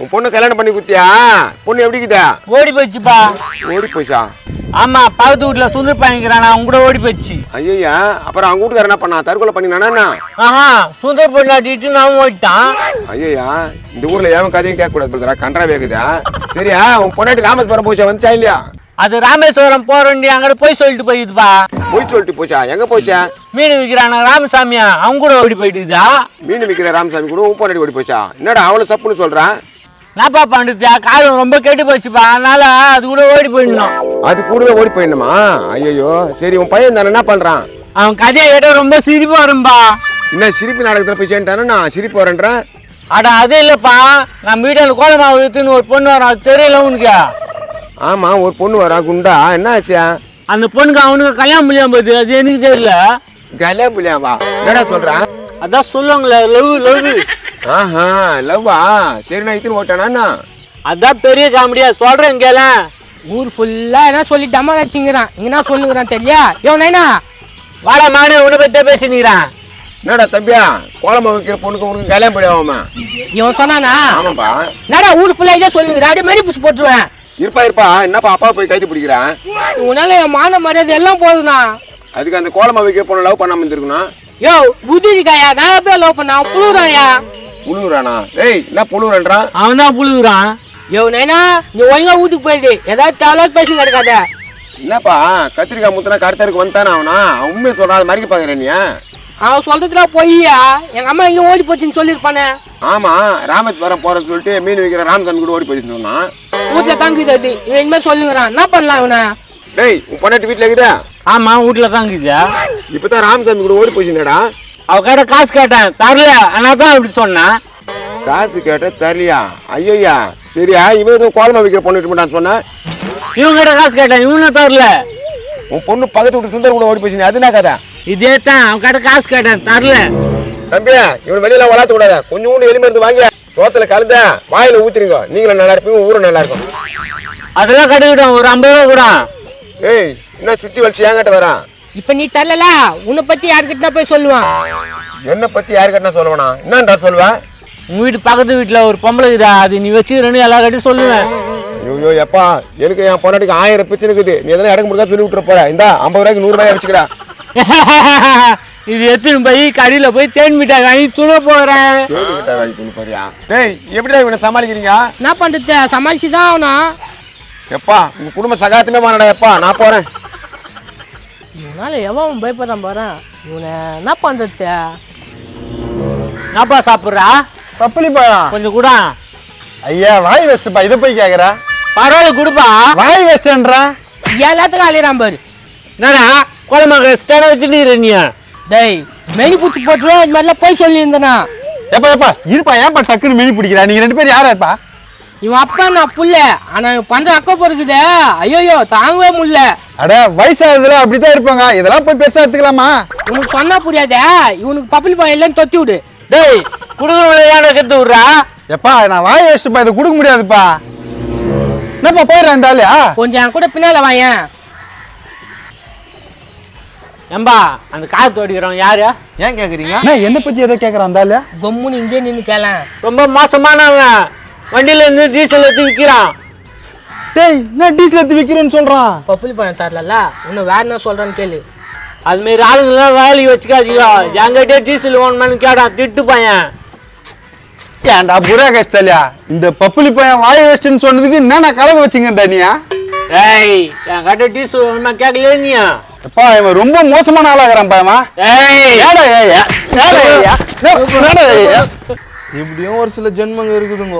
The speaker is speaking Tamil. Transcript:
உன் பொண்ணு கல்யாணம் பண்ணி குத்தியா? பொண்ணு எப்படி இருக்குதா? ஓடி போயிடுச்சுப்பா. ஓடி போச்சா? ஆமா, பக்கத்து வீட்டுல சுந்தர் பண்ணிக்கிறான், அவங்க கூட ஓடி போயிடுச்சு. ஐயா, அப்புறம் அவங்க வீட்டுக்கார என்ன பண்ணா? தற்கொலை பண்ணினானா? ஆஹா, சுந்தர் பொண்ணாட்டிட்டு நான் ஓடிட்டான். ஐயா, இந்த ஊர்ல ஏன் கதையும் கேட்க கூடாது பிரதரா, கன்றா வேகுதா? சரியா, உன் பொண்ணாட்டி ராமேஸ்வரம் போச்சா, வந்துச்சா இல்லையா? அது ராமேஸ்வரம் போறேன் அங்க போய் சொல்லிட்டு போயிடுப்பா. போய் சொல்லிட்டு போச்சா? எங்க போச்சா? மீன் விற்கிறான ராமசாமியா, அவங்க கூட ஓடி போயிட்டுதா. மீன் விற்கிற ராமசாமி கூட உன் பொண்ணாட்டி ஓடி போச்சா? என்னடா அவ்வளவு சப்புன்னு சொல்றான்? என்னப்பா பண்றது, காலம் ரொம்ப கெட்டு போச்சுப்பா, அதனால அது கூட ஓடி போயிடணும். அது கூடவே ஓடி போயிடணுமா? ஐயோ, சரி, உன் பையன் தானே என்ன பண்றான்? அவன் கதையை கேட்ட ரொம்ப சிரிப்பு வரும்பா. என்ன சிரிப்பு நாடகத்துல போய் சேர்ந்துட்டானே நான் சிரிப்பு வரேன்றேன்? அட அது இல்லப்பா, நான் வீட்டான கோலமாவு வித்துன்னு ஒரு பொண்ணு வரும், அது தெரியல உனக்கு? ஆமா, ஒரு பொண்ணு வரா குண்டா, என்ன ஆச்சா? அந்த பொண்ணுக்கு அவனுக்கு கல்யாணம் முடியாம போகுது, அது எனக்கு தெரியல. கல்யாணம் புள்ளியாவா? என்னடா சொல்றான்? அதான் சொல்லுவாங்களே, லவ் லவ். ஆஹா, லவ்வா? சரி, நான் இத்தனை ஓட்டானா? அதான் பெரிய காமெடியா சொல்றேன் கேள. ஊர் ஃபுல்லா என்ன சொல்லி டமா வச்சுங்கிறான், இங்க என்ன சொல்லுங்கிறான் தெரியல. நைனா வாடா மானே, உன்னை பத்தி பேசினுக்கிறான். என்னடா தம்பியா, கோலமா வைக்கிற பொண்ணுக்கு உனக்கு கல்யாணம் பண்ணியாவாமா? இவன் சொன்னானா? ஆமாப்பா. என்னடா ஊர் ஃபுல்லா இதே சொல்லுங்கிறான், அப்படியே மெரி பூசி போட்டுருவேன். இருப்பா, என்னப்பா அப்பா போய் கைது பிடிக்கிறான்? உன்னால என் மான மரியாதை எல்லாம் போதுண்ணா. அதுக்கு அந்த கோலமா வைக்கிற பொண்ணு லவ் பண்ணாம இருந்திருக்கணும். யோ புத்திரிக்காயா, நான் எப்படியா லவ் பண்ண? புழுறாயா? புழுறானா? ஏய், என்ன புழுறான்றான்? அவன் தான் புழுகுறான். நைனா, நீ ஒழுங்கா வீட்டுக்கு போயிடு, ஏதாவது தேவையில்லாத பேசி கிடக்காத. என்னப்பா கத்திரிக்காய் முத்தனா கடத்தருக்கு வந்தானே அவனா? அவன் உண்மையை சொல்றான், அது மறைக்க பாக்குறேன் நீ? அவன் சொல்றதுல பொய்யா? எங்க அம்மா இங்க ஓடி போச்சுன்னு சொல்லிருப்பானே. ஆமா, ராமேஸ்வரம் போறன்னு சொல்லிட்டு மீன் வைக்கிற ராமசாமி கூட ஓடி போயிட்டு சொன்னான். வீட்டுல தாங்கிது, இவன் இனிமே சொல்லுங்கிறான், என்ன பண்ணலாம் இவனை? டேய், உன் பொண்ணாட்டி வீட்டுல இருக்குதா? ஆமா, வீட்டுல தாங்கிது. இப்பதான் ராமசாமி கூட ஓடி போச்சுடா. அவ கேட்ட காசு கேட்டேன், தரல, அதனாலதான் அப்படி சொன்னான். காசு கேட்ட தரலையா? ஐயா, சரியா, இவன் எதுவும் கோலமா வைக்கிற பொண்ணு விட்டு சொன்ன. இவன் கிட்ட காசு கேட்டேன், இவனும் தரல. உன் பொண்ணு பக்கத்து வீட்டு சுந்தர் கூட ஓடி போச்சு, அது என்ன கதை? இதே தான், அவன் கிட்ட காசு கேட்டேன், தரல. தம்பியா, இவன் வெளியில வளர்த்த கூடாது, கொஞ்சம் கூட எலும்பு வாங்க, சோத்துல கலந்த வாயில ஊத்துறீங்க, நீங்களும் நல்லா இருப்பீங்க, ஊரும் நல்லா இருக்கும். அதெல்லாம் கட்டுக்கிட்டோம், ஒரு 50 ரூபா கூட. ஏய், என்ன சுத்தி வலிச்சு என்கிட்ட வரான்? இப்ப நீ தரல, உன்னை பத்தி யாருக்கிட்ட போய் சொல்லுவான்? என்ன பத்தி யாருக்கிட்ட சொல்லுவானா? என்னன்றா சொல்லுவேன்? உங்க வீட்டு பக்கத்து வீட்டுல ஒரு பொம்பளை இருக்குதா, அது நீ வச்சுக்கிறேன்னு எல்லா கட்டியும் சொல்லுவேன். ஐயோ எப்பா, எனக்கு என் பொண்ணாட்டிக்கு 1000 பிரச்சனை இருக்குது, நீ எதனா இடக்கு முடியாது சொல்லி விட்டுற போற. இந்த 50 ரூபாய்க்கு 100 ரூபாய் வச்சுக்கடா. இது எத்தனை போய் கடையில போய் தேன் மிட்டாய் வாங்கி துண போறேன். டேய், எப்படிடா இவனை சமாளிக்கிறீங்க? என்ன பண்றது, சமாளிச்சுதான் ஆகணும். எப்பா, உங்க குடும்ப சகாயத்துமே மாறடா. எப்பா, நான் போறேன். இவனால எவன் பயப்படுறான் பாரு. இவனை என்ன பண்றது? என்னப்பா சாப்பிடுறா? பப்பளி பழம் கொஞ்சம் கூட. ஐயா, வாய் வேஸ்ட்ப்பா, இதை போய் கேக்குற? பரவாயில்ல கொடுப்பா. வாய் வேஸ்ட்ன்றா? எல்லாத்துக்கும் அழிறான் பாரு. என்னடா கோலமாக ஸ்டான வச்சுட்டு நீ? டேய், மெனி பூச்சி போட்டுருவேன், இது மாதிரிலாம் போய் சொல்லி இருந்தனா. எப்பா இருப்பா, ஏன்பா டக்குன்னு மினி பிடிக்கிறா? நீங்க 2 பேரும் யாரா இருப்பா? இவன் அப்பா நான் புள்ள, ஆனா இவன் பண்ற அக்கா பொறுக்குதே, ஐயோ தாங்கவே முடியல. அட, வயசாகுதுல அப்படித்தான் இருப்பாங்க, இதெல்லாம் போய் பெருசா எடுத்துக்கலாமா? உனக்கு சொன்னா புரியாதே, இவனுக்கு பப்பளி பழம் இல்லைன்னு தொத்தி விடு. டேய், குடுக்குற யானை கத்து விடுறா? எப்பா, நான் வாய் வேஸ்ட்ப்பா, இதை கொடுக்க முடியாதுப்பா. என்னப்பா போயிடுறேன் இந்த ஆளு? கொஞ்சம் என் கூட பின்னால வாயேன். ஏம்பா, அந்த காத்து ஓடிக்கிறவன் யாரு? ஏன் கேக்குறீங்க? என்ன பத்தி எதை கேக்குறான் அந்த ஆளு? கொம்முன்னு இங்கே நின்று கேளேன். ரொம்ப மோசமானவன், வண்டியில இருந்து டீசல் எடுத்து விற்கிறான். டேய், என்ன டீசல் எடுத்து விக்கிறேன்னு சொல்றான்? பப்பளி பழம் தரல, இன்னும் வேற என்ன சொல்றான்னு கேளு. அது மாதிரி ஆளுங்கெல்லாம் வேலைக்கு வச்சுக்காதீங்க. என்கிட்டே டீசல் வேணுமான்னு கேட்டான், திட்டு பையன். ஏன்டா புரா கஷ்டலையா, இந்த பப்புளி பையன் வாய் வேஸ்ட்னு சொன்னதுக்கு என்ன கலங்க வச்சுங்கடா நீயா? ஏய், என்கிட்ட டீசல் வேணுமா கேட்கலையே நீ? எப்பா, இவன் ரொம்ப மோசமான ஆளாகிறான் பாயமா. ஏய், இப்படியும் ஒரு சில ஜென்மங்க இருக்குதுங்க.